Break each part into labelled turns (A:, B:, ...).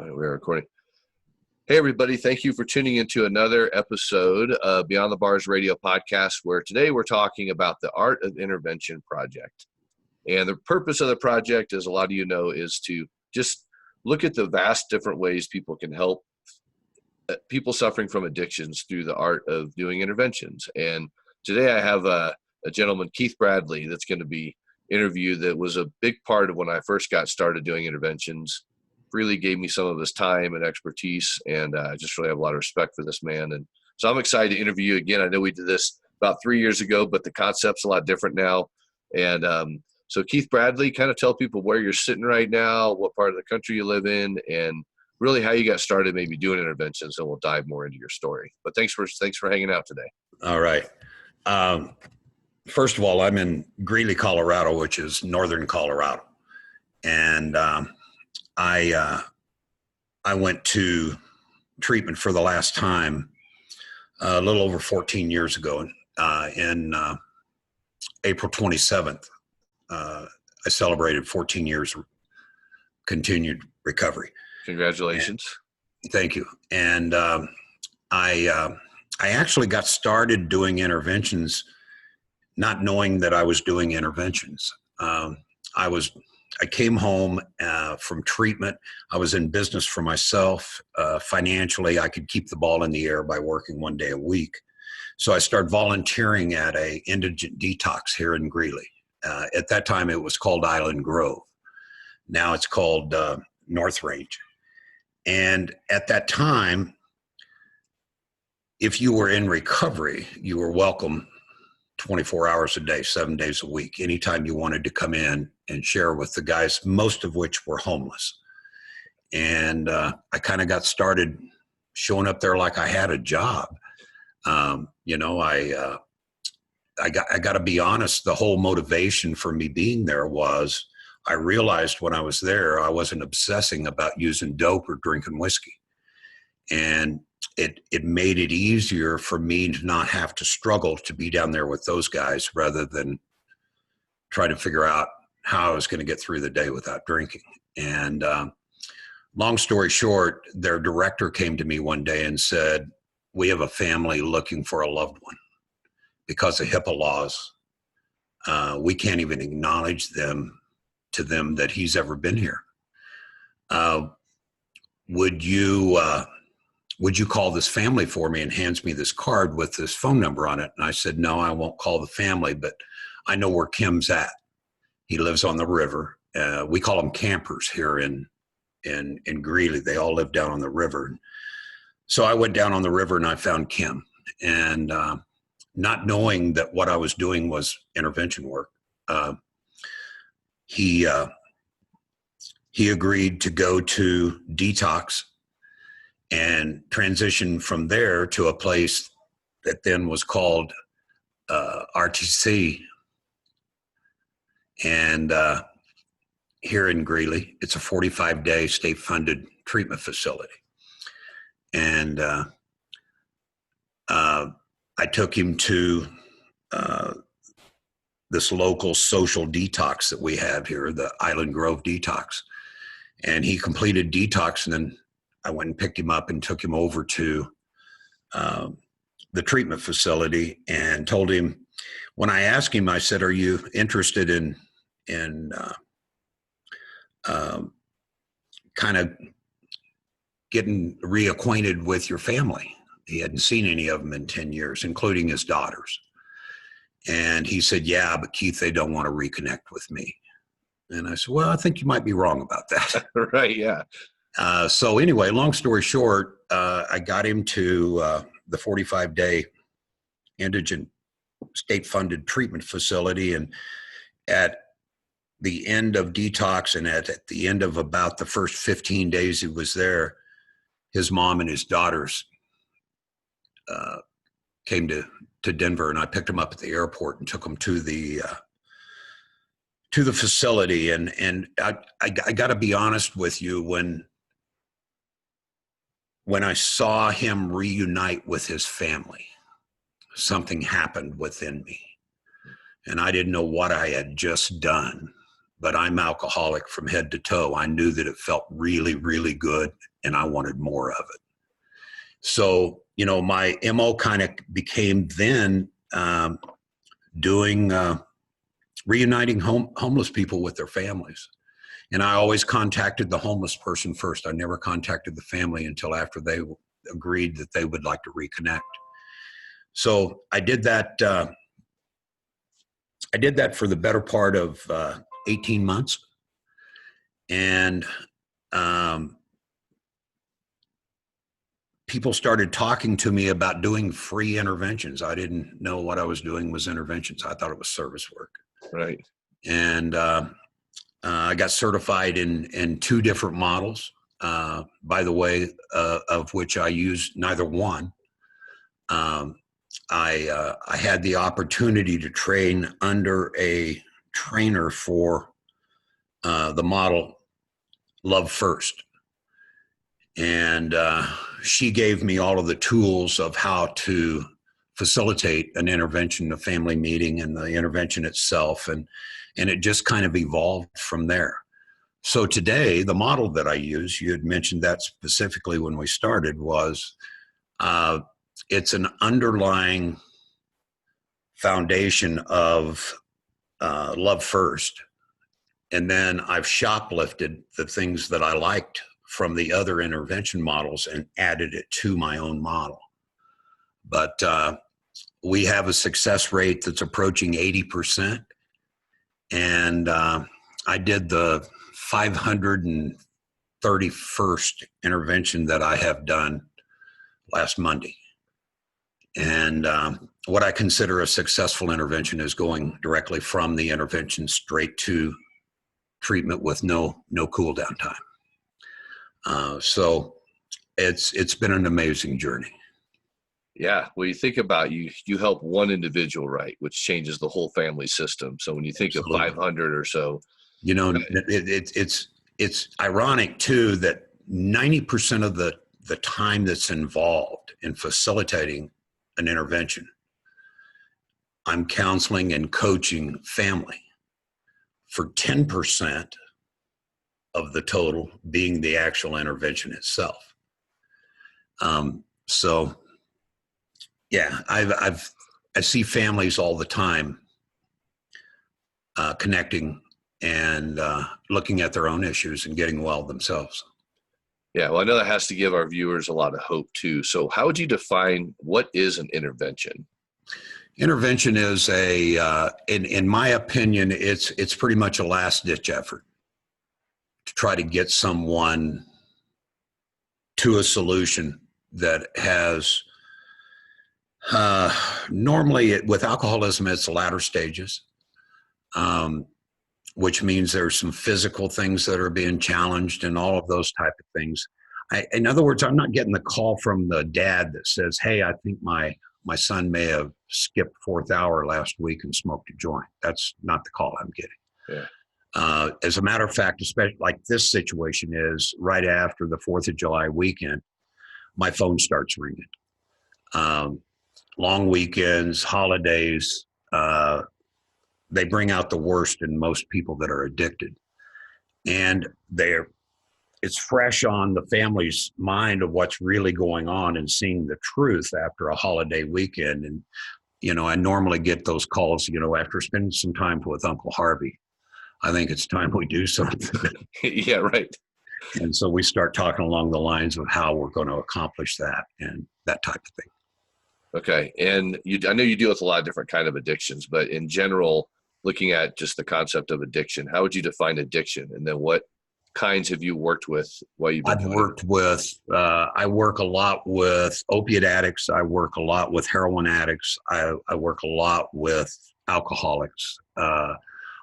A: right, we are recording. Hey, everybody. Thank you for tuning into another episode of Beyond the Bars Radio podcast, where today we're talking about the Art of Intervention project. And the purpose of the project, as a lot of you know, is to just look at the vast different ways people can help people suffering from addictions through the art of doing interventions. And today I have a gentleman, Keith Bradley, that's going to be interviewed that was a big part of when I first got started doing interventions. Really gave me some of his time and expertise, and I just really have a lot of respect for this man. And so I'm excited to interview you again. I know we did this about 3 years ago, but the concept's a lot different now. And so Keith Bradley, kind of tell people where you're sitting right now, what part of the country you live in, and really how you got started maybe doing interventions, and we'll dive more into your story. But thanks for hanging out today.
B: All right. First of all, I'm in Greeley, Colorado, which is northern Colorado. And I went to treatment for the last time a little over 14 years ago. In April 27th, I celebrated 14 years continued recovery.
A: Congratulations.
B: And thank you. And I actually got started doing interventions not knowing that I was doing interventions. I came home from treatment. I was in business for myself. Financially, I could keep the ball in the air by working 1 day a week. So I started volunteering at a indigent detox here in Greeley. At that time, it was called Island Grove. Now it's called North Range. And at that time, if you were in recovery, you were welcome 24 hours a day, 7 days a week, anytime you wanted to come in and share with the guys, most of which were homeless. And I kind of got started showing up there like I had a job. I got to be honest, the whole motivation for me being there was I realized when I was there, I wasn't obsessing about using dope or drinking whiskey. And it made it easier for me to not have to struggle to be down there with those guys rather than try to figure out how I was going to get through the day without drinking. And long story short, their director came to me one day and said, "We have a family looking for a loved one. Because of HIPAA laws, we can't even acknowledge them that he's ever been here. Would you call this family for me?" And hands me this card with this phone number on it. And I said, "No, I won't call the family, but I know where Kim's at. He lives on the river." We call them campers here in Greeley. They all live down on the river. So I went down on the river and I found Kim. And not knowing that what I was doing was intervention work, he agreed to go to detox and transition from there to a place that then was called RTC. And here in Greeley, it's a 45-day state-funded treatment facility. And I took him to this local social detox that we have here, the Island Grove detox. And he completed detox, and then I went and picked him up and took him over to the treatment facility and told him, when I asked him, I said, "Are you interested in kind of getting reacquainted with your family?" He hadn't seen any of them in 10 years, including his daughters. And he said, "Yeah, but Keith, they don't want to reconnect with me." And I said, "Well, I think you might be wrong about that."
A: Right, yeah.
B: So anyway, long story short, I got him to the 45-day indigent state-funded treatment facility. And at the end of detox and at the end of about the first 15 days he was there, his mom and his daughters came to Denver, and I picked him up at the airport and took him to the facility. And I got to be honest with you, when I saw him reunite with his family, something happened within me, and I didn't know what I had just done, but I'm alcoholic from head to toe. I knew that it felt really, really good, and I wanted more of it. So, my MO kind of became then doing reuniting homeless people with their families. And I always contacted the homeless person first. I never contacted the family until after they agreed that they would like to reconnect. So I did that. I did that for the better part of 18 months. And people started talking to me about doing free interventions. I didn't know what I was doing was interventions. I thought it was service work.
A: Right.
B: And I got certified in 2 different models, by the way, of which I used neither one. I had the opportunity to train under a trainer for the model Love First. And she gave me all of the tools of how to facilitate an intervention, a family meeting, and the intervention itself. And it just kind of evolved from there. So today, the model that I use, you had mentioned that specifically when we started, was it's an underlying foundation of love first. And then I've shoplifted the things that I liked from the other intervention models and added it to my own model. But we have a success rate that's approaching 80%. And I did the 531st intervention that I have done last Monday. And what I consider a successful intervention is going directly from the intervention straight to treatment with no cool down time. So it's been an amazing journey.
A: Yeah. Well, you think about you help one individual, right, which changes the whole family system. So when you think
B: Absolutely.
A: of 500 or so,
B: it's ironic too that 90% of the time that's involved in facilitating an intervention, I'm counseling and coaching family, for 10% of the total being the actual intervention itself. So yeah, I see families all the time connecting and looking at their own issues and getting well themselves.
A: Yeah, well, I know that has to give our viewers a lot of hope too. So how would you define what is an intervention?
B: Intervention is in my opinion, it's pretty much a last ditch effort to try to get someone to a solution that has, normally with alcoholism, it's the latter stages, which means there's some physical things that are being challenged and all of those type of things. In other words, I'm not getting the call from the dad that says, hey, I think my son may have skipped 4th hour last week and smoked a joint. That's not the call I'm getting.
A: Yeah.
B: As a matter of fact, especially like this situation is right after the 4th of July weekend, my phone starts ringing. Long weekends, holidays, they bring out the worst in most people that are addicted. And it's fresh on the family's mind of what's really going on and seeing the truth after a holiday weekend. And, I normally get those calls, after spending some time with Uncle Harvey, I think it's time we do something.
A: Yeah, right.
B: And so we start talking along the lines of how we're going to accomplish that and that type of thing.
A: Okay. And I know you deal with a lot of different kind of addictions, but in general, looking at just the concept of addiction, how would you define addiction? And then what kinds have you worked with while you've been
B: I work a lot with opiate addicts. I work a lot with heroin addicts. I work a lot with alcoholics.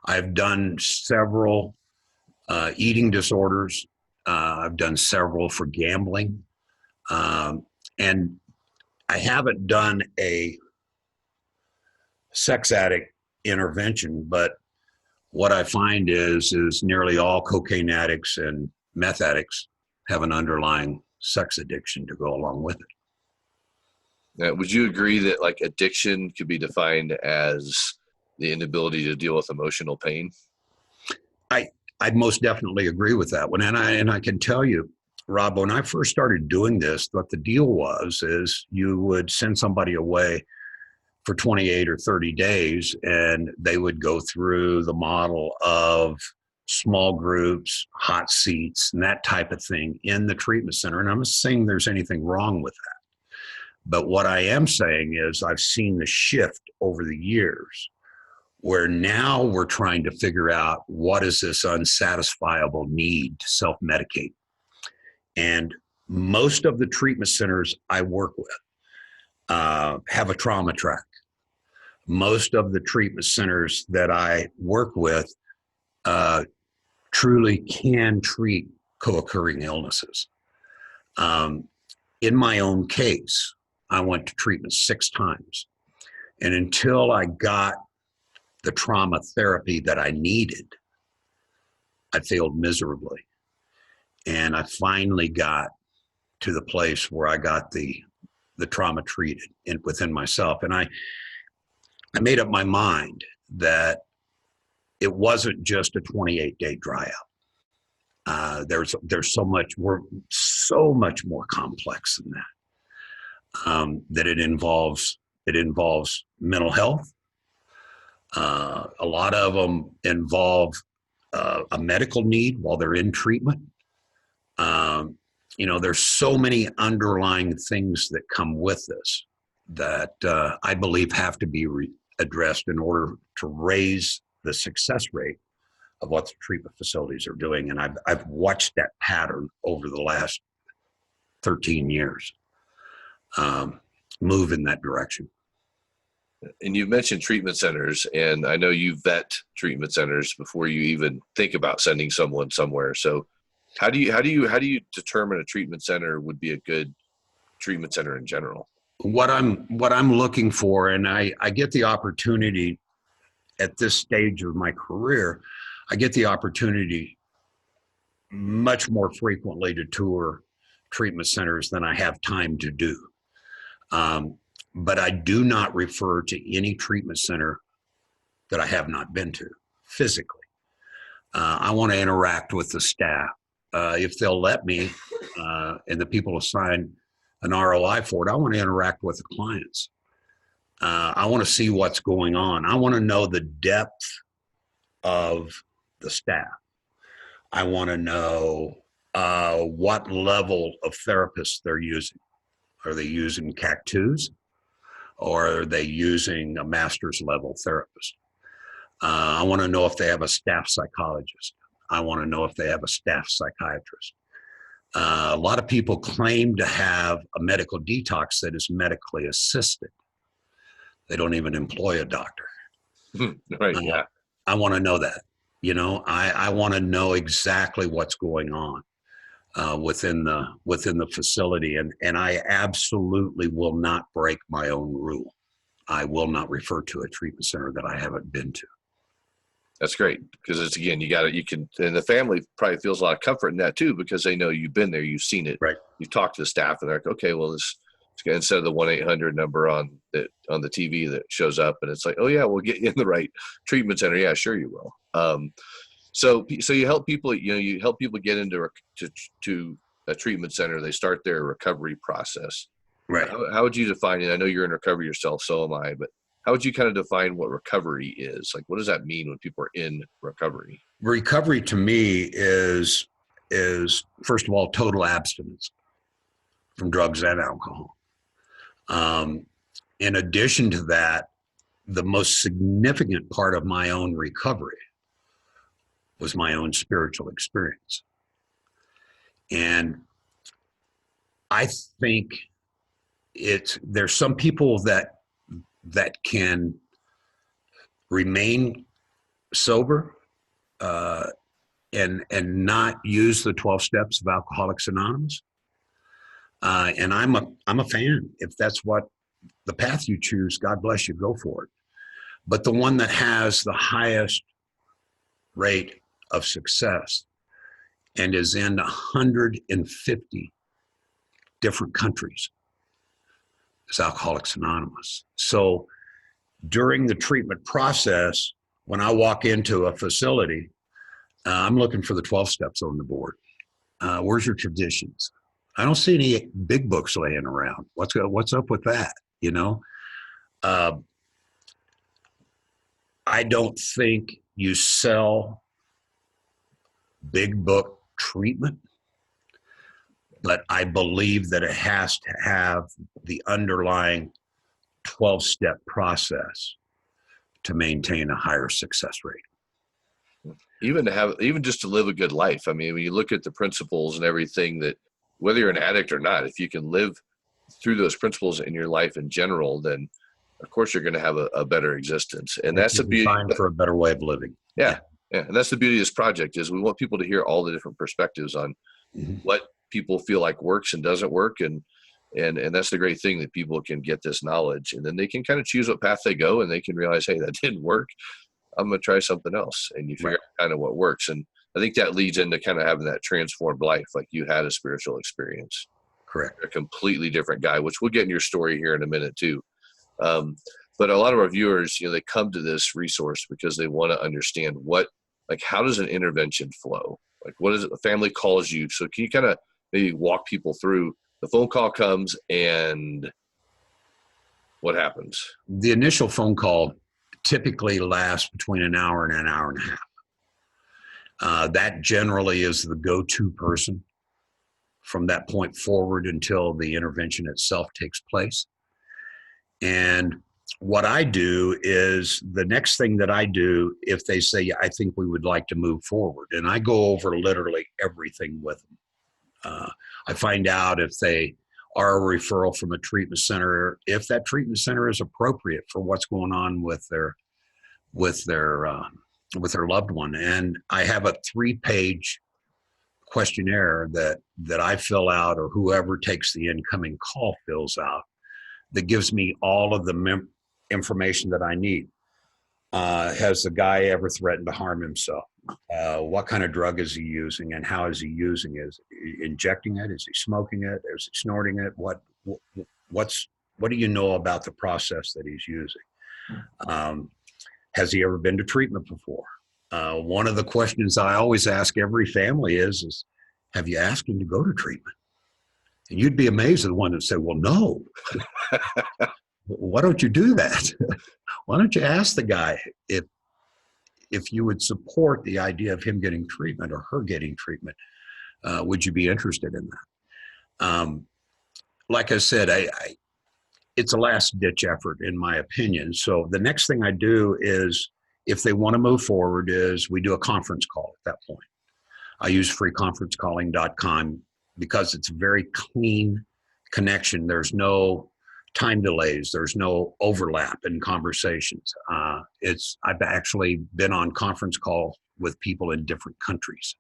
B: I've done several eating disorders. I've done several for gambling. And I haven't done a sex addict intervention, but what I find is nearly all cocaine addicts and meth addicts have an underlying sex addiction to go along with it.
A: Now, would you agree that like addiction could be defined as the inability to deal with emotional pain?
B: I'd most definitely agree with that one. And I can tell you, Rob, when I first started doing this, what the deal was is you would send somebody away for 28 or 30 days, and they would go through the model of small groups, hot seats, and that type of thing in the treatment center. And I'm not saying there's anything wrong with that. But what I am saying is I've seen the shift over the years where now we're trying to figure out what is this unsatisfiable need to self-medicate. And most of the treatment centers I work with have a trauma track. Most of the treatment centers that I work with truly can treat co-occurring illnesses. In my own case, I went to treatment 6 times. And until I got the trauma therapy that I needed, I failed miserably. And I finally got to the place where I got the trauma treated within myself. And I made up my mind that it wasn't just a 28-day dry out. There's so much, we're so much more complex than that. That it involves mental health. A lot of them involve a medical need while they're in treatment. There's so many underlying things that come with this that I believe have to be addressed in order to raise the success rate of what the treatment facilities are doing. And I've watched that pattern over the last 13 years move in that direction.
A: And you've mentioned treatment centers, and I know you vet treatment centers before you even think about sending someone somewhere. So how do you determine a treatment center would be a good treatment center in general?
B: What I'm looking for, and I get the opportunity at this stage of my career, I get the opportunity much more frequently to tour treatment centers than I have time to do. But I do not refer to any treatment center that I have not been to physically. I want to interact with the staff. If they'll let me, and the people assign an ROI for it, I want to interact with the clients. I want to see what's going on. I want to know the depth of the staff. I want to know what level of therapists they're using. Are they using CAC2s? Or are they using a master's level therapist? I want to know if they have a staff psychologist. I want to know if they have a staff psychiatrist. A lot of people claim to have a medical detox that is medically assisted. They don't even employ a doctor.
A: Right, yeah.
B: I want to know that. I want to know exactly what's going on within the facility, and I absolutely will not break my own rule. I will not refer to a treatment center that I haven't been to.
A: That's great, because it's, again, and the family probably feels a lot of comfort in that too, because they know you've been there, you've seen it,
B: right? You've
A: talked to the staff, and they're like, okay, well, this instead of the 1-800 number on the TV that shows up, and it's like, oh yeah, we'll get you in the right treatment center. Yeah, sure you will. So you help people, you help people get into a treatment center. They start their recovery process.
B: Right.
A: How would you define it? I know you're in recovery yourself, so am I, but how would you kind of define what recovery is? Like, what does that mean when people are in recovery?
B: Recovery to me is first of all, total abstinence from drugs and alcohol. In addition to that, the most significant part of my own recovery was my own spiritual experience. And I think there's some people that can remain sober and not use the 12 steps of Alcoholics Anonymous. And I'm a fan. If that's what the path you choose, God bless you, go for it. But the one that has the highest rate of success and is in 150 different countries is Alcoholics Anonymous. So during the treatment process, when I walk into a facility, I'm looking for the 12 steps on the board. Where's your traditions? I don't see any big books laying around. What's up with that? You know, uh, I don't think you sell big book treatment, but I believe that it has to have the underlying 12-step process to maintain a higher success rate.
A: Even just to live a good life. I mean, when you look at the principles and everything, that whether you're an addict or not, if you can live through those principles in your life in general, then of course you're going to have a better existence. And that's the beauty
B: for a better way of living.
A: Yeah. And that's the beauty of this project, is we want people to hear all the different perspectives on what people feel like works and doesn't work. And that's the great thing, that people can get this knowledge, and then they can kind of choose what path they go, and they can realize, hey, that didn't work. I'm going to try something else. And you figure out kind of what works. And I think that leads into kind of having that transformed life, like you had a spiritual experience.
B: Correct.
A: You're a completely different guy, which we'll get in your story here in a minute too. But a lot of our viewers, they come to this resource because they want to understand how does an intervention flow? Like, what is it? The family calls you. So can you kind of maybe walk people through, the phone call comes and what happens?
B: The initial phone call typically lasts between an hour and an hour and a half. That generally is the go-to person from that point forward until the intervention itself takes place. And what I do is, the next thing that I do, if they say, I think we would like to move forward, and I go over literally everything with them. I find out if they are a referral from a treatment center, if that treatment center is appropriate for what's going on with their loved one. And I have a 3-page questionnaire that I fill out, or whoever takes the incoming call fills out, that gives me all of the information that I need. Has the guy ever threatened to harm himself? What kind of drug is he using, and how is he using it? Is he injecting it? Is he smoking it? Is he snorting it? What do you know about the process that he's using? Has he ever been to treatment before? One of the questions I always ask every family is, have you asked him to go to treatment? And you'd be amazed at the one that said, well, no. Why don't you do that? Why don't you ask the guy if you would support the idea of him getting treatment or her getting treatment? Would you be interested in that? Like I said, it's a last-ditch effort, in my opinion. So the next thing I do is, if they want to move forward, is we do a conference call at that point. I use freeconferencecalling.com because it's a very clean connection. There's no time delays. There's no overlap in conversations. I've actually been on conference calls with people in different countries,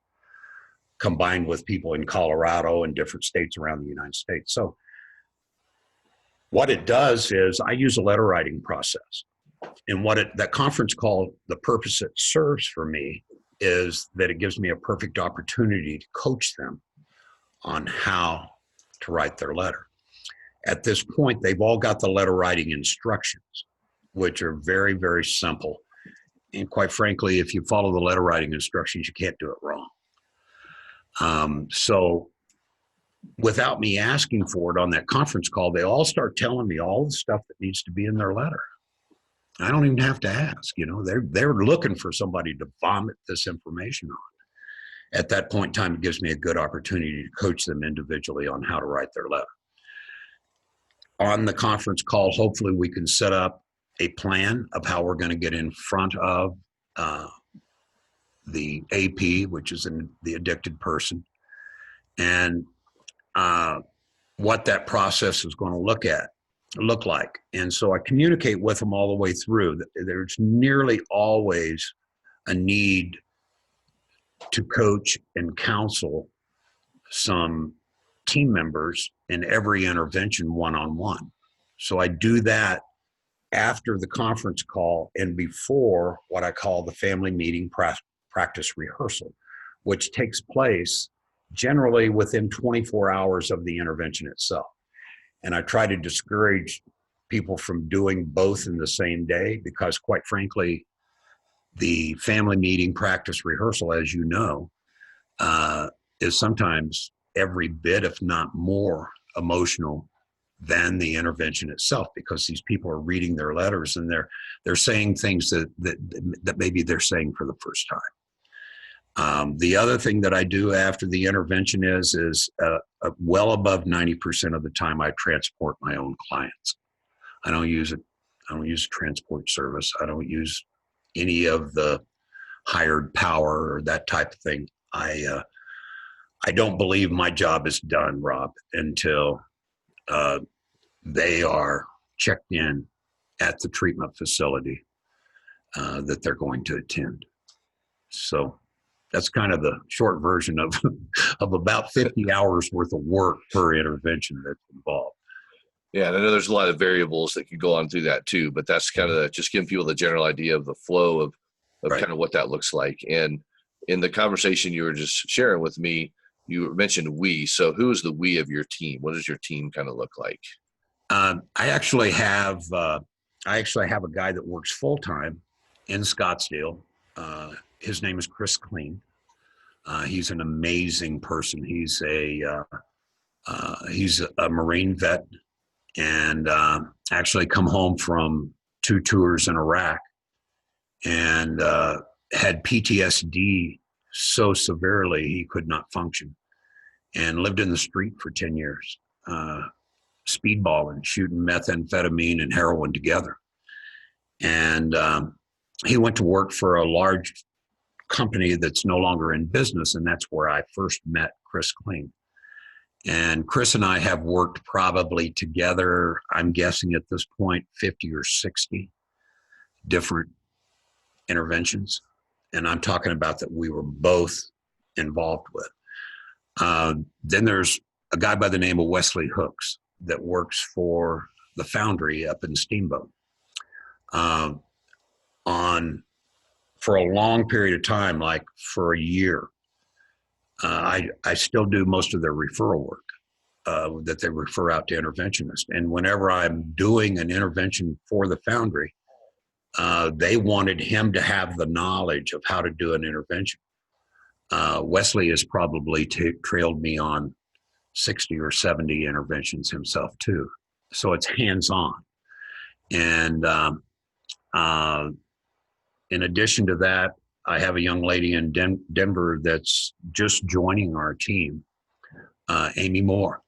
B: combined with people in Colorado and different states around the United States. So what it does is, I use a letter writing process. And that conference call, the purpose it serves for me is that it gives me a perfect opportunity to coach them on how to write their letter. At this point, they've all got the letter writing instructions, which are very, very simple. And quite frankly, if you follow the letter writing instructions, you can't do it wrong. So without me asking for it on that conference call, they all start telling me all the stuff that needs to be in their letter. I don't even have to ask. They're looking for somebody to vomit this information on. At that point in time, it gives me a good opportunity to coach them individually on how to write their letter. On the conference call, hopefully we can set up a plan of how we're going to get in front of the AP, which is the addicted person, and what that process is going to look like. And so I communicate with them all the way through. There's nearly always a need to coach and counsel some team members in every intervention one-on-one. So I do that after the conference call and before what I call the family meeting practice rehearsal, which takes place generally within 24 hours of the intervention itself. And I try to discourage people from doing both in the same day, because quite frankly, the family meeting practice rehearsal, as you know, is sometimes every bit, if not more, emotional than the intervention itself, because these people are reading their letters and they're saying things that maybe they're saying for the first time. The other thing that I do after the intervention is well above 90% of the time I transport my own clients. I don't use a transport service. I don't use any of the hired power or that type of thing. I don't believe my job is done, Rob, until they are checked in at the treatment facility that they're going to attend. So that's kind of the short version of about 50 hours worth of work per intervention that's involved.
A: Yeah, and I know there's a lot of variables that could go on through that too, but that's kind of just giving people the general idea of the flow of
B: Right.
A: kind of what that looks like. And in the conversation you were just sharing with me, you mentioned we. So who is the we of your team? What does your team kind of look like?
B: I actually have a guy that works full time in Scottsdale. His name is Chris Clean. He's an amazing person. He's a Marine vet, and actually come home from 2 tours in Iraq, and had PTSD so severely he could not function, and lived in the street for 10 years, speedballing, shooting methamphetamine and heroin together. And he went to work for a large company that's no longer in business, and that's where I first met Chris Clean. And Chris and I have worked probably together, I'm guessing at this point, 50 or 60 different interventions. And I'm talking about that we were both involved with. Then there's a guy by the name of Wesley Hooks that works for the Foundry up in Steamboat. For a long period of time, like for a year, I still do most of their referral work that they refer out to interventionists. And whenever I'm doing an intervention for the Foundry, they wanted him to have the knowledge of how to do an intervention. Wesley has probably trailed me on 60 or 70 interventions himself too. So it's hands-on. And in addition to that, I have a young lady in Denver that's just joining our team, Amy Moore.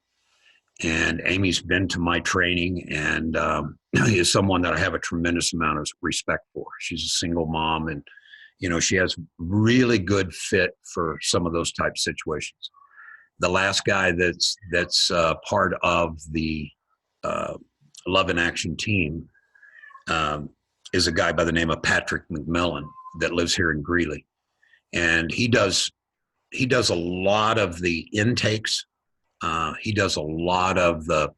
B: And Amy's been to my training and is someone that I have a tremendous amount of respect for. She's a single mom, and she has really good fit for some of those type situations. The last guy that's part of the Love in Action team is a guy by the name of Patrick McMillan that lives here in Greeley, and he does a lot of the intakes. He does a lot of the,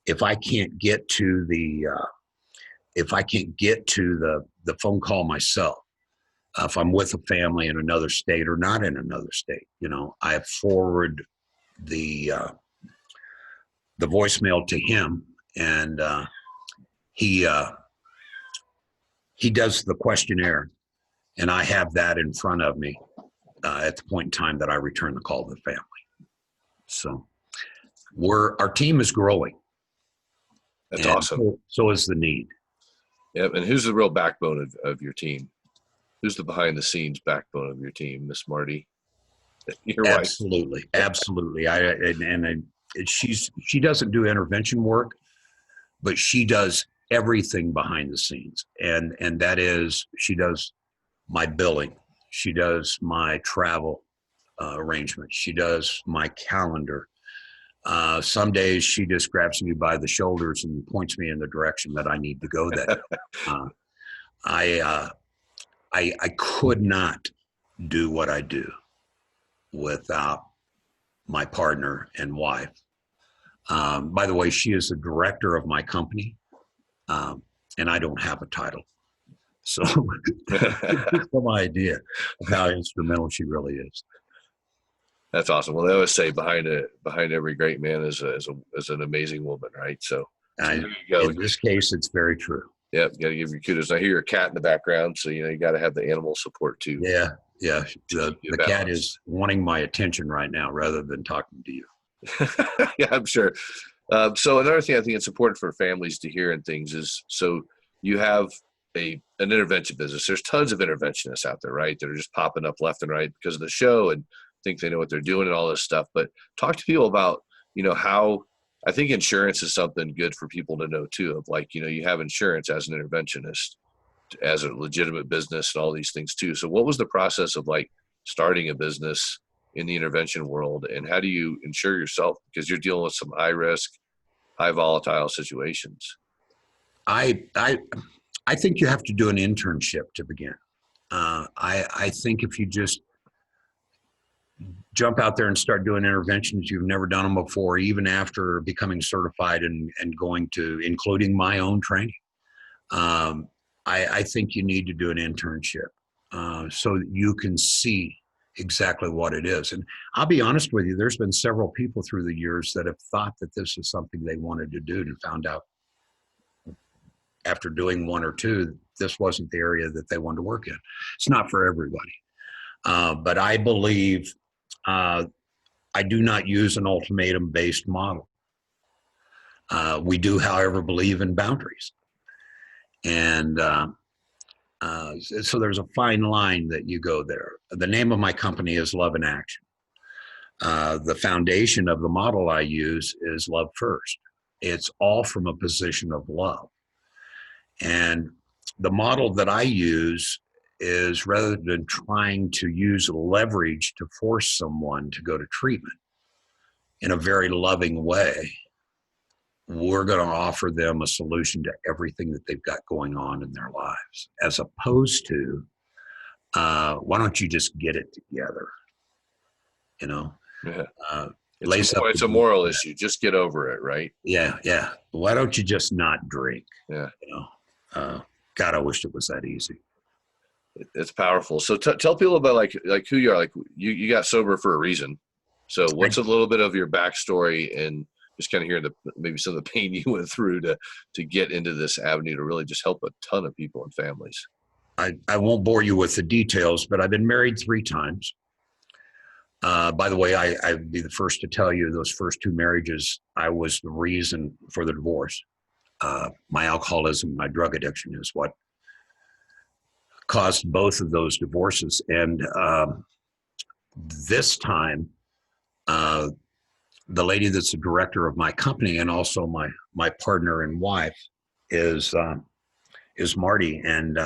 B: if I can't get to the phone call myself, if I'm with a family in another state or not in another state, I forward the voicemail to him, and he does the questionnaire, and I have that in front of me at the point in time that I return the call to the family. So our team is growing.
A: That's awesome.
B: So is the need.
A: Yep. And who's the real backbone of your team? Who's the behind the scenes backbone of your team, Miss Marty? Your
B: Absolutely.
A: wife.
B: Absolutely. She doesn't do intervention work, but she does everything behind the scenes. And that is, she does my billing. She does my travel arrangements. She does my calendar. Some days she just grabs me by the shoulders and points me in the direction that I need to go that day. I could not do what I do without my partner and wife. By the way, she is the director of my company, and I don't have a title. So some idea of how instrumental she really is.
A: That's awesome. Well, they always say behind every great man is an amazing woman, right? So there you go.
B: In this case, it's very true.
A: Yeah, you got to give your kudos. I hear your cat in the background, so you got to have the animal support too.
B: Yeah, yeah.
A: To
B: The cat is wanting my attention right now rather than talking to you.
A: Yeah, I'm sure. So another thing I think it's important for families to hear and things is, so you have an intervention business. There's tons of interventionists out there, right? That are just popping up left and right because of the show and think they know what they're doing and all this stuff. But talk to people about, how I think insurance is something good for people to know too, of like, you have insurance as an interventionist, as a legitimate business and all these things too. So what was the process of like starting a business in the intervention world, and how do you insure yourself? Because you're dealing with some high risk, high volatile situations.
B: I think you have to do an internship to begin. I think if you just jump out there and start doing interventions, you've never done them before, even after becoming certified and going to, including my own training. I think you need to do an internship so that you can see exactly what it is. And I'll be honest with you, there's been several people through the years that have thought that this is something they wanted to do and found out after doing one or two, this wasn't the area that they wanted to work in. It's not for everybody. But I believe I do not use an ultimatum-based model. We do, however, believe in boundaries. And so there's a fine line that you go there. The name of my company is Love in Action. The foundation of the model I use is love first. It's all from a position of love. And the model that I use is, rather than trying to use leverage to force someone to go to treatment in a very loving way, we're going to offer them a solution to everything that they've got going on in their lives, as opposed to, why don't you just get it together?
A: Yeah.
B: It's
A: a moral issue. Just get over it, right?
B: Yeah, yeah. Why don't you just not drink?
A: Yeah.
B: God, I wish it was that easy.
A: It's powerful. So tell people about like who you are. Like you got sober for a reason. So what's a little bit of your backstory, and just kind of hear maybe some of the pain you went through to get into this avenue to really just help a ton of people and families.
B: I won't bore you with the details, but I've been married 3 times. By the way, I'd be the first to tell you those first 2 marriages, I was the reason for the divorce. My alcoholism, my drug addiction is what caused both of those divorces. And this time, the lady that's the director of my company and also my partner and wife is Marty. And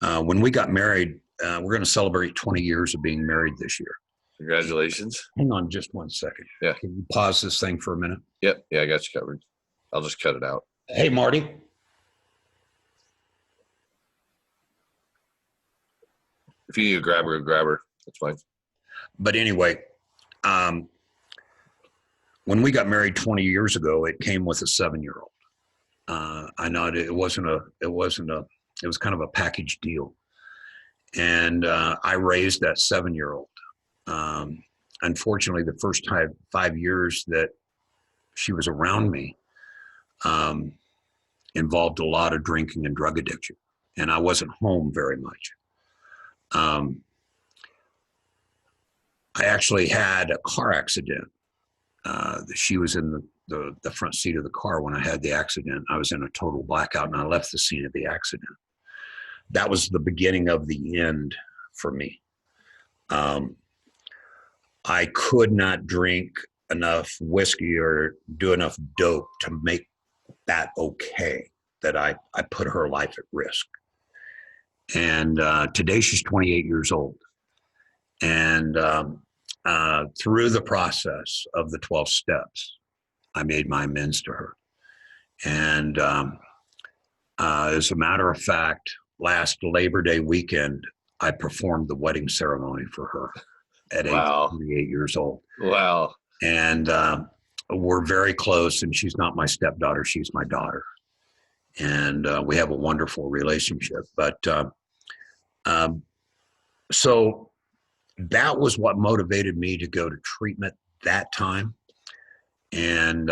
B: when we got married, we're going to celebrate 20 years of being married this year.
A: Congratulations.
B: Hang on just one second.
A: Yeah.
B: Can you pause this thing for a minute?
A: Yep. Yeah, I got you covered. I'll just cut it out.
B: Hey, Marty.
A: If you need a grabber, that's fine.
B: But anyway, when we got married 20 years ago, it came with a 7-year-old. I know it was kind of a package deal. And I raised that 7-year-old. Unfortunately, the first 5 years that she was around me involved a lot of drinking and drug addiction. And I wasn't home very much. I actually had a car accident. She was in the front seat of the car when I had the accident. I was in a total blackout and I left the scene of the accident. That was the beginning of the end for me. I could not drink enough whiskey or do enough dope to make that okay, that I put her life at risk. And today she's 28 years old. And through the process of the 12 steps, I made my amends to her. And as a matter of fact, last Labor Day weekend, I performed the wedding ceremony for her at age 28 years old.
A: Wow.
B: And we're very close, and she's not my stepdaughter, she's my daughter. And we have a wonderful relationship. But so that was what motivated me to go to treatment that time. And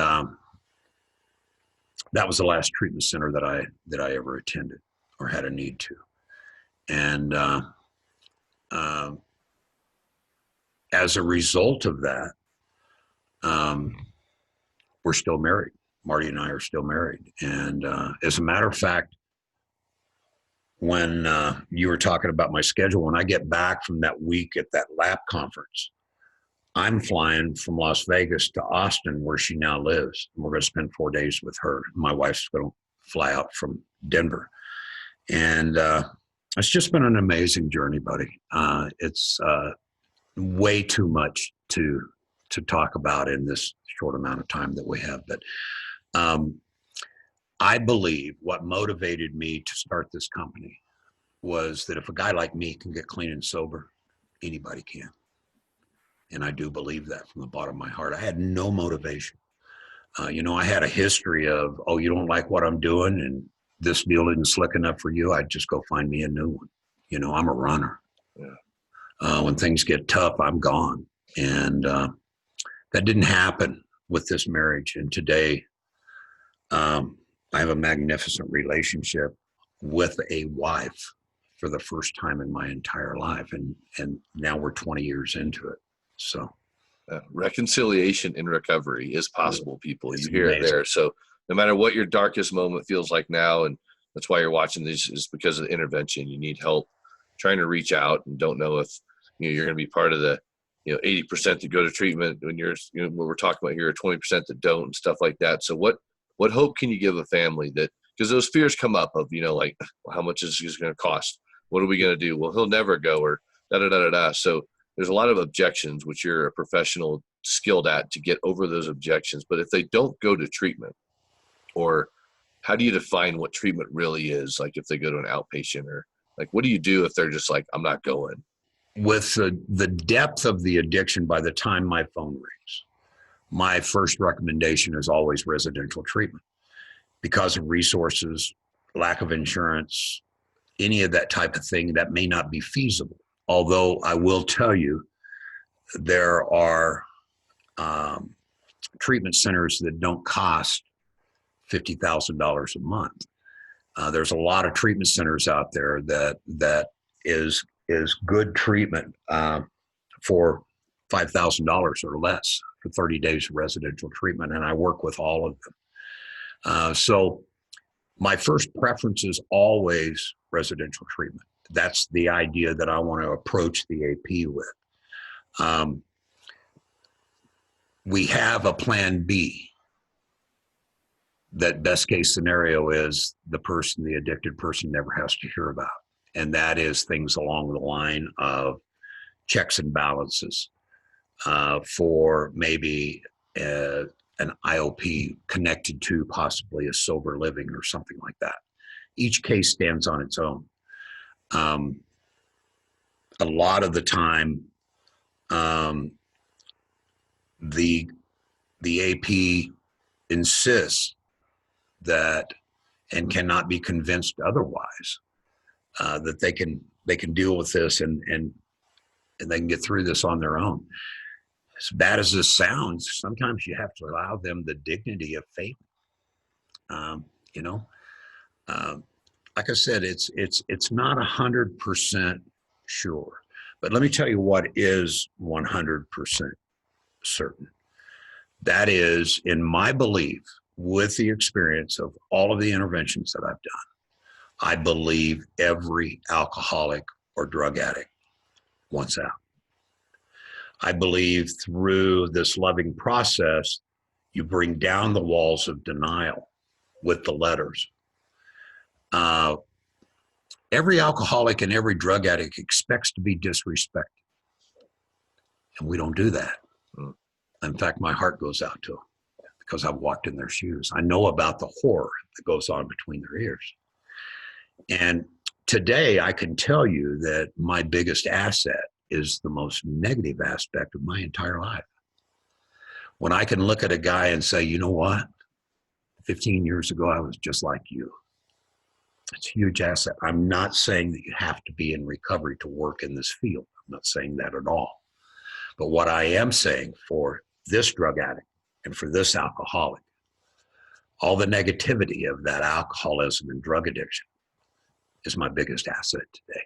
B: that was the last treatment center that I ever attended or had a need to. And as a result of that, we're still married. Marty and I are still married. And as a matter of fact, when you were talking about my schedule, when I get back from that week at that LAP conference, I'm flying from Las Vegas to Austin, where she now lives. And we're going to spend 4 days with her. My wife's going to fly out from Denver. And it's just been an amazing journey, buddy. It's way too much to talk about in this short amount of time that we have. But I believe what motivated me to start this company was that if a guy like me can get clean and sober, anybody can. And I do believe that from the bottom of my heart. I had no motivation. I had a history of, oh, you don't like what I'm doing and this deal isn't slick enough for you. I'd just go find me a new one. I'm a runner. Yeah. When things get tough, I'm gone. And that didn't happen with this marriage. And today, I have a magnificent relationship with a wife for the first time in my entire life. And now we're 20 years into it. So
A: reconciliation in recovery is possible, people. You hear
B: amazing.
A: It there. So no matter what your darkest moment feels like now, and that's why you're watching this, is because of the intervention. You need help trying to reach out and don't know if you're going to be part of the 80% that go to treatment when you're what we're talking about here, 20% that don't, and stuff like that. So what hope can you give a family that, because those fears come up of like, well, how much is this going to cost? What are we going to do? Well, he'll never go, or da da da da da. So there's a lot of objections, which you're a professional skilled at to get over those objections. But if they don't go to treatment, or how do you define what treatment really is? Like if they go to an outpatient, or like, what do you do if they're just like, I'm not going?
B: With the depth of the addiction, by the time my phone rings, my first recommendation is always residential treatment because of resources, lack of insurance, any of that type of thing that may not be feasible. Although I will tell you, there are treatment centers that don't cost $50,000 a month. There's a lot of treatment centers out there that is good treatment for $5,000 or less for 30 days of residential treatment, and I work with all of them. So my first preference is always residential treatment. That's the idea that I want to approach the AP with. We have a plan B. That best case scenario is the addicted person never has to hear about. And that is things along the line of checks and balances for maybe an IOP connected to possibly a sober living or something like that. Each case stands on its own. A lot of the time, the AP insists that, and cannot be convinced otherwise, that they can deal with this and they can get through this on their own. As bad as this sounds, sometimes you have to allow them the dignity of faith. Like I said, it's not 100% sure, but let me tell you what is 100% certain. That is, in my belief, with the experience of all of the interventions that I've done, I believe every alcoholic or drug addict wants out. I believe through this loving process, you bring down the walls of denial with the letters. Every alcoholic and every drug addict expects to be disrespected. And we don't do that. In fact, my heart goes out to them because I've walked in their shoes. I know about the horror that goes on between their ears. And today I can tell you that my biggest asset is the most negative aspect of my entire life. When I can look at a guy and say, you know what? 15 years ago, I was just like you. It's a huge asset. I'm not saying that you have to be in recovery to work in this field. I'm not saying that at all. But what I am saying for this drug addict and for this alcoholic, all the negativity of that alcoholism and drug addiction is my biggest asset today.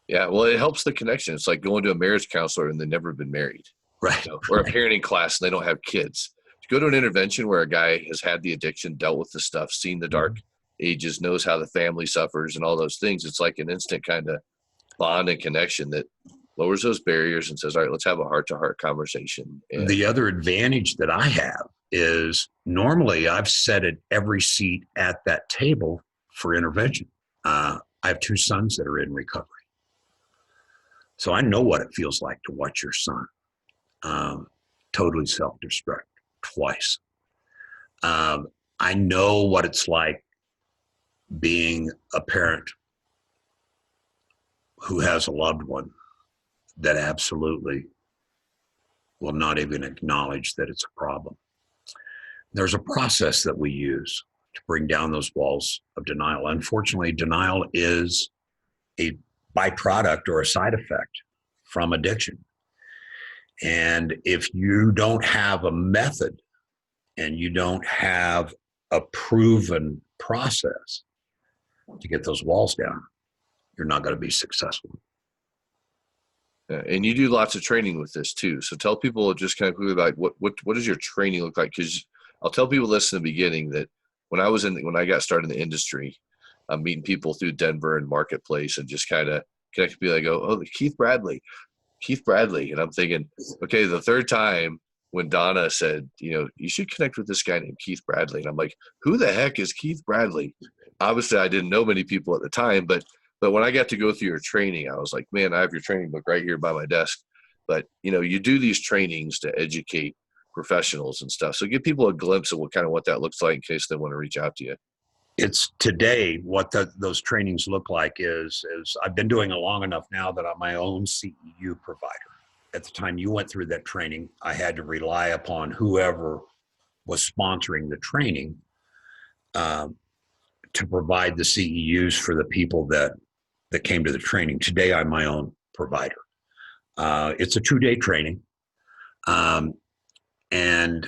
A: Yeah, well, it helps the connection. It's like going to a marriage counselor and they've never been married,
B: Right.
A: Or a parenting class and they don't have kids. To go to an intervention where a guy has had the addiction, dealt with the stuff, seen the dark ages, knows how the family suffers and all those things, it's like an instant kind of bond and connection that lowers those barriers and says, all right, let's have a heart-to-heart conversation. And
B: the other advantage that I have is normally I've sat at every seat at that table for intervention. I have 2 sons that are in recovery. So I know what it feels like to watch your son totally self-destruct twice. I know what it's like being a parent who has a loved one that absolutely will not even acknowledge that it's a problem. There's a process that we use to bring down those walls of denial. Unfortunately, denial is a byproduct or a side effect from addiction. And if you don't have a method and you don't have a proven process to get those walls down, you're not going to be successful.
A: and you do lots of training with this too. So tell people just kind of quickly about what does your training look like? Because I'll tell people this in the beginning that when I got started in the industry, I'm meeting people through Denver and Marketplace and just kind of connect people. I go, oh, Keith Bradley. And I'm thinking, okay, the third time when Donna said, you should connect with this guy named Keith Bradley. And I'm like, who the heck is Keith Bradley? Obviously, I didn't know many people at the time, but when I got to go through your training, I was like, man, I have your training book right here by my desk. But, you do these trainings to educate professionals and stuff. So give people a glimpse of what that looks like in case they want to reach out to you.
B: It's today what those trainings look like is I've been doing it long enough now that I'm my own CEU provider. At the time you went through that training, I had to rely upon whoever was sponsoring the training to provide the CEUs for the people that came to the training. Today, I'm my own provider. It's a 2-day training. And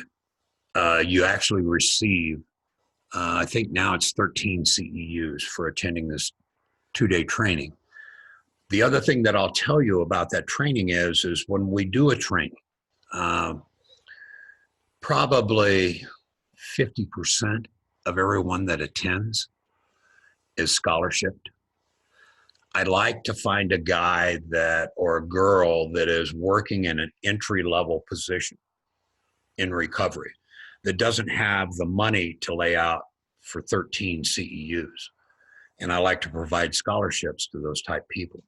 B: you actually receive, I think now it's 13 CEUs for attending this 2-day training. The other thing that I'll tell you about that training is when we do a training, probably 50% of everyone that attends is scholarshiped. I'd like to find a guy or a girl that is working in an entry-level position in recovery that doesn't have the money to lay out for 13 CEUs. And I like to provide scholarships to those type people.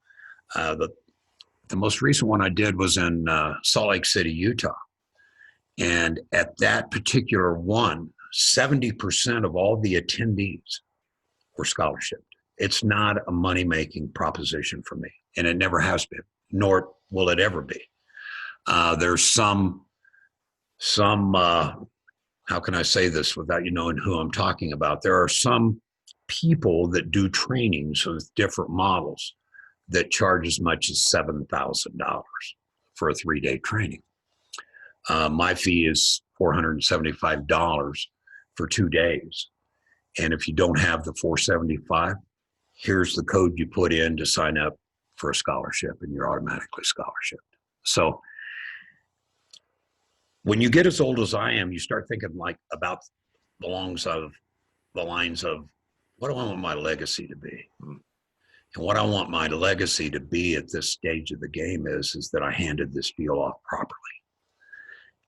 B: The most recent one I did was in Salt Lake City, Utah. And at that particular one, 70% of all the attendees were scholarshiped. It's not a money-making proposition for me, and it never has been, nor will it ever be. There's some how can I say this without you knowing who I'm talking about? There are some people that do trainings with different models that charge as much as $7,000 for a 3-day training. My fee is $475 for 2 days. And if you don't have the $475, here's the code you put in to sign up for a scholarship, and you're automatically scholarshiped. So when you get as old as I am, you start thinking about the lines of what do I want my legacy to be? And what I want my legacy to be at this stage of the game is that I handed this deal off properly.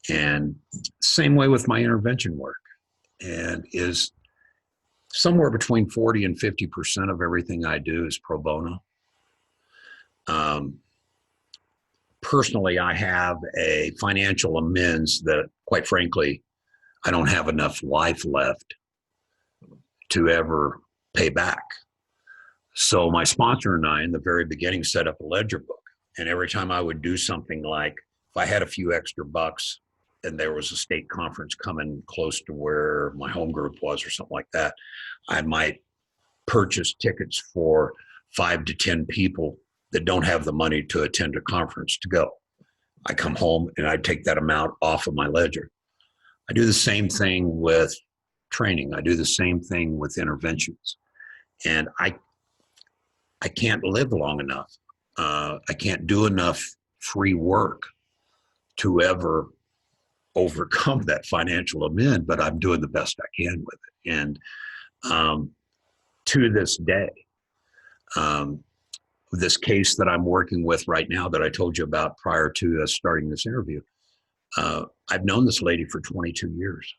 B: And same way with my intervention work, and is somewhere between 40 and 50% of everything I do is pro bono. Personally, I have a financial amends that, quite frankly, I don't have enough life left to ever pay back. So my sponsor and I, in the very beginning, set up a ledger book. And every time I would do something like, if I had a few extra bucks and there was a state conference coming close to where my home group was or something like that, I might purchase tickets for 5 to 10 people that don't have the money to attend a conference to go. I come home and I take that amount off of my ledger. I do the same thing with training. I do the same thing with interventions. And I can't live long enough. I can't do enough free work to ever overcome that financial amend, but I'm doing the best I can with it. And to this day, this case that I'm working with right now that I told you about prior to us starting this interview, I've known this lady for 22 years.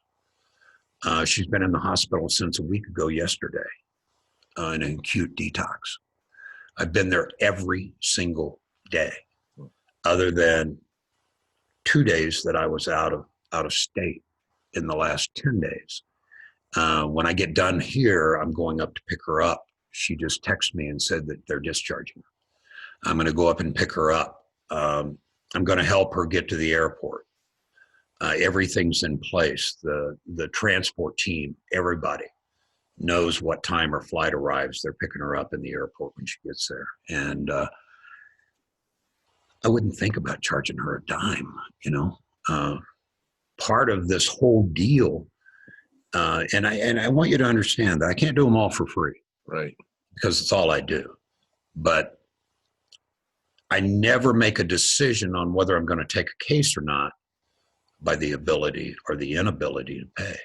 B: She's been in the hospital since a week ago yesterday in an acute detox. I've been there every single day, other than 2 days that I was out of state in the last 10 days. When I get done here, I'm going up to pick her up. She just texted me and said that they're discharging her. I'm going to go up and pick her up. I'm going to help her get to the airport. Everything's in place. The transport team, everybody knows what time her flight arrives. They're picking her up in the airport when she gets there. And I wouldn't think about charging her a dime, you know. Part of this whole deal, and I want you to understand that I can't do them all for free.
A: Right.
B: Because it's all I do. But I never make a decision on whether I'm going to take a case or not by the ability or the inability to pay.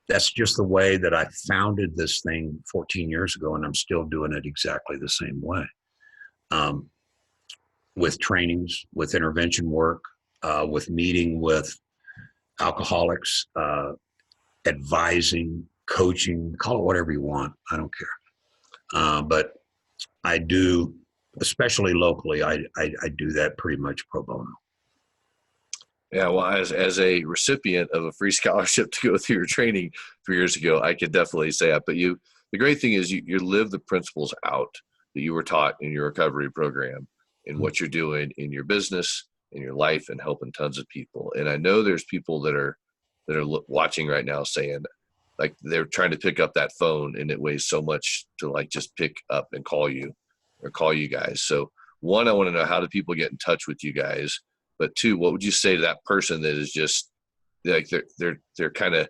B: That's just the way that I founded this thing 14 years ago, and I'm still doing it exactly the same way. With trainings, with intervention work, with meeting with alcoholics, advising, coaching, call it whatever you want. I don't care. But I do, especially locally, I do that pretty much pro bono.
A: Yeah, well, as a recipient of a free scholarship to go through your training 3 years ago, I could definitely say that. But the great thing is you live the principles out that you were taught in your recovery program and what you're doing in your business, in your life, and helping tons of people. And I know there's people that are watching right now saying, like, they're trying to pick up that phone and it weighs so much to like just pick up and call you or call you guys. So one, I want to know, how do people get in touch with you guys? But two, what would you say to that person that is just like they're kind of,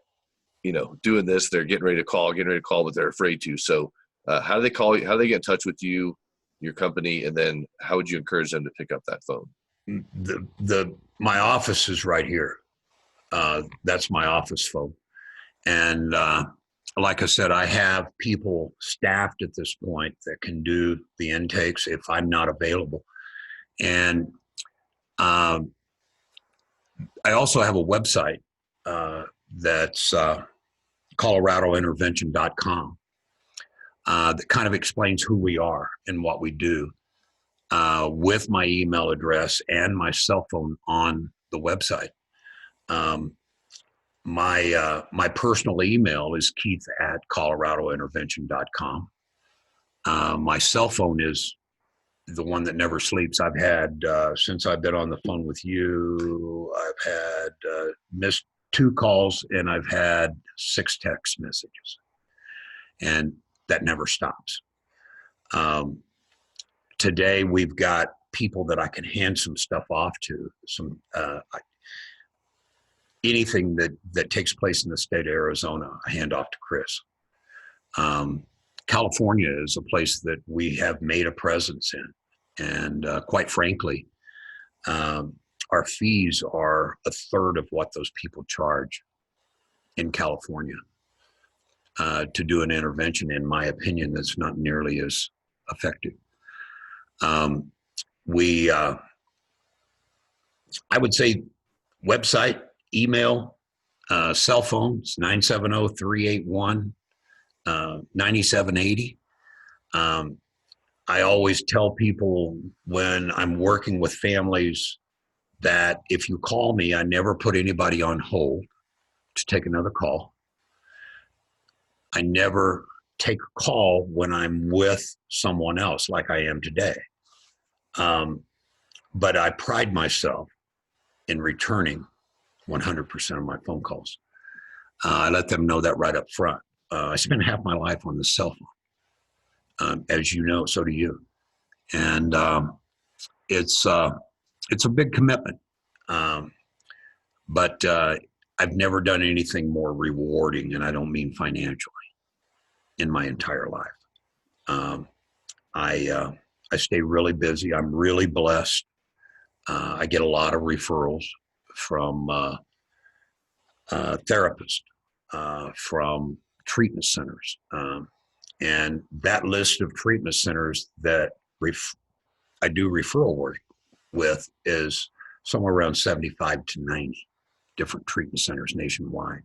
A: you know, doing this, they're getting ready to call, but they're afraid to. So how do they call you? How do they get in touch with you, your company, and then how would you encourage them to pick up that phone?
B: My office is right here. That's my office phone. And like I said, I have people staffed at this point that can do the intakes if I'm not available. And I also have a website that's coloradointervention.com that kind of explains who we are and what we do with my email address and my cell phone on the website. My personal email is keith@coloradointervention.com. My cell phone is the one that never sleeps. I've had, since I've been on the phone with you, I've had missed 2 calls and I've had 6 text messages. And that never stops. Today, we've got people that I can hand some stuff off to, anything that takes place in the state of Arizona, I hand off to Chris. California is a place that we have made a presence in. And quite frankly, our fees are a third of what those people charge in California to do an intervention. In my opinion, that's not nearly as effective. I would say website, email, cell phones, 970-381-9780. I always tell people when I'm working with families that if you call me, I never put anybody on hold to take another call. I never take a call when I'm with someone else like I am today. But I pride myself in returning 100% of my phone calls. I let them know that right up front. I spend half my life on the cell phone. As you know, so do you. And it's a big commitment. but I've never done anything more rewarding, and I don't mean financially, in my entire life. I stay really busy. I'm really blessed. I get a lot of referrals from therapists, from treatment centers. And that list of treatment centers that I do referral work with is somewhere around 75 to 90 different treatment centers nationwide.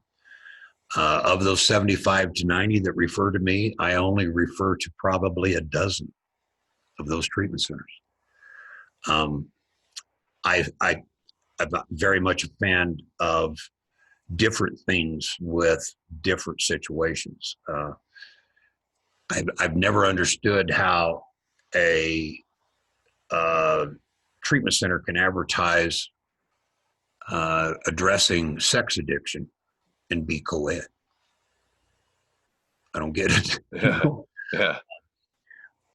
B: Of those 75 to 90 that refer to me, I only refer to probably a dozen of those treatment centers. I'm very much a fan of different things with different situations. I've never understood how a treatment center can advertise addressing sex addiction and be co-ed. I don't get it.
A: Yeah. Yeah.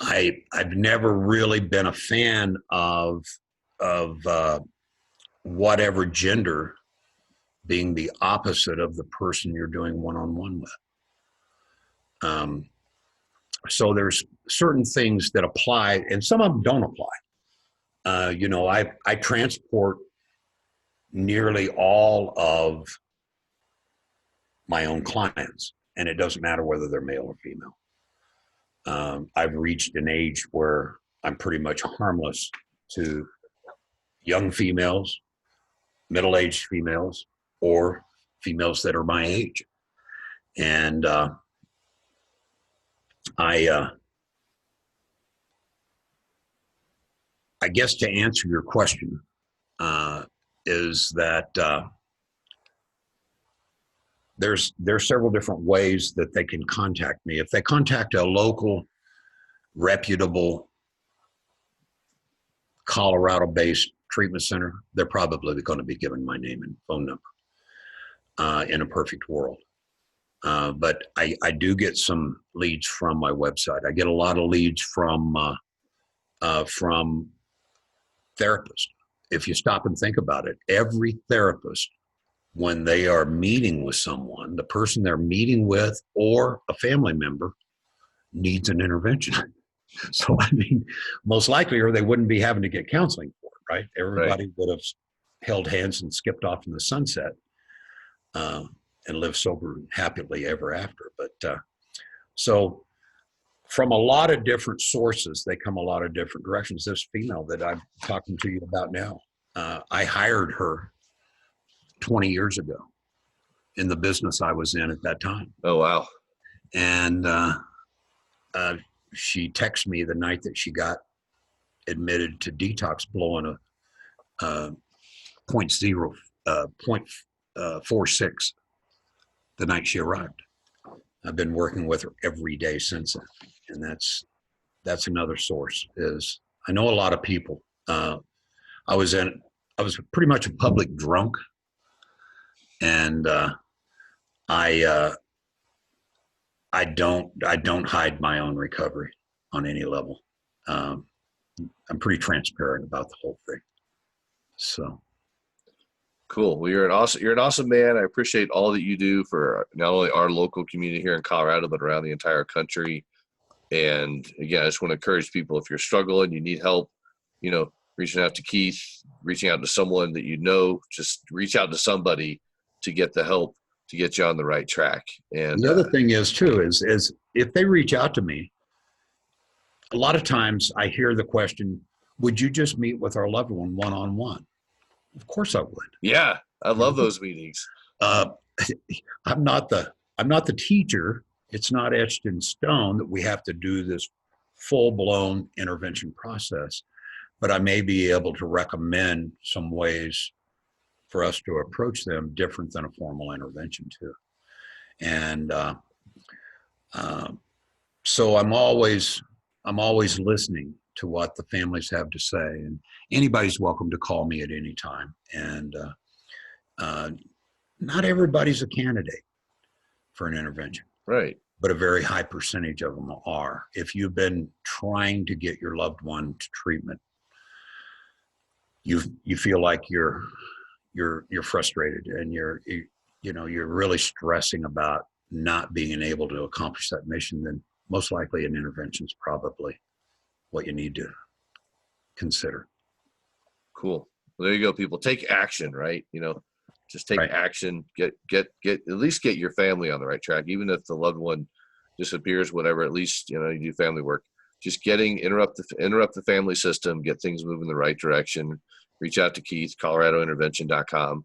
B: I've never really been a fan of whatever gender being the opposite of the person you're doing one-on-one with. So there's certain things that apply, and some of them don't apply. I transport nearly all of my own clients, and it doesn't matter whether they're male or female. I've reached an age where I'm pretty much harmless to young females, middle-aged females, or females that are my age. And I guess to answer your question is that there's several different ways that they can contact me. If they contact a local, reputable, Colorado-based treatment center, they're probably going to be given my name and phone number in a perfect world. But I do get some leads from my website. I get a lot of leads from therapists. If you stop and think about it, every therapist, when they are meeting with someone, the person they're meeting with or a family member needs an intervention. So, I mean, most likely, or they wouldn't be having to get counseling for it, right? Everybody would have held hands and skipped off in the sunset and lived sober and happily ever after. But so from a lot of different sources, they come a lot of different directions. This female that I'm talking to you about now, I hired her 20 years ago in the business I was in at that time.
A: Oh, wow.
B: And she texted me the night that she got admitted to detox, blowing a 0.46 the night she arrived. I've been working with her every day since then. And that's another source. Is I know a lot of people. I was pretty much a public drunk. And I don't hide my own recovery on any level. I'm pretty transparent about the whole thing. So
A: cool. Well, you're an awesome man. I appreciate all that you do for not only our local community here in Colorado, but around the entire country. And again, I just want to encourage people, if you're struggling, you need help, reaching out to Keith, reaching out to someone that just reach out to somebody to get the help to get you on the right track. And
B: the other thing is too, is if they reach out to me, a lot of times I hear the question, would you just meet with our loved one one-on-one? Of course I would.
A: Yeah. I love those meetings.
B: I'm not the teacher. It's not etched in stone that we have to do this full-blown intervention process, but I may be able to recommend some ways for us to approach them different than a formal intervention too. And so I'm always listening to what the families have to say, and anybody's welcome to call me at any time. And not everybody's a candidate for an intervention.
A: Right.
B: But a very high percentage of them are. If you've been trying to get your loved one to treatment, you feel like you're you're frustrated and you're really stressing about not being able to accomplish that mission, then most likely an intervention is probably what you need to consider.
A: Cool. Well, there you go, people. Take action, right? Just take
B: Right.
A: action. Get at least get your family on the right track, even if the loved one disappears, whatever. At least you do family work. Just interrupt the family system, get things moving in the right direction. Reach out to Keith, coloradointervention.com.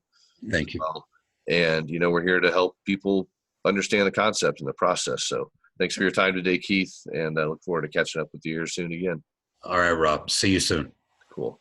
B: Thank you.
A: Well. And we're here to help people understand the concept and the process. So thanks for your time today, Keith, and I look forward to catching up with you here soon again.
B: All right, Rob. See you soon.
A: Cool.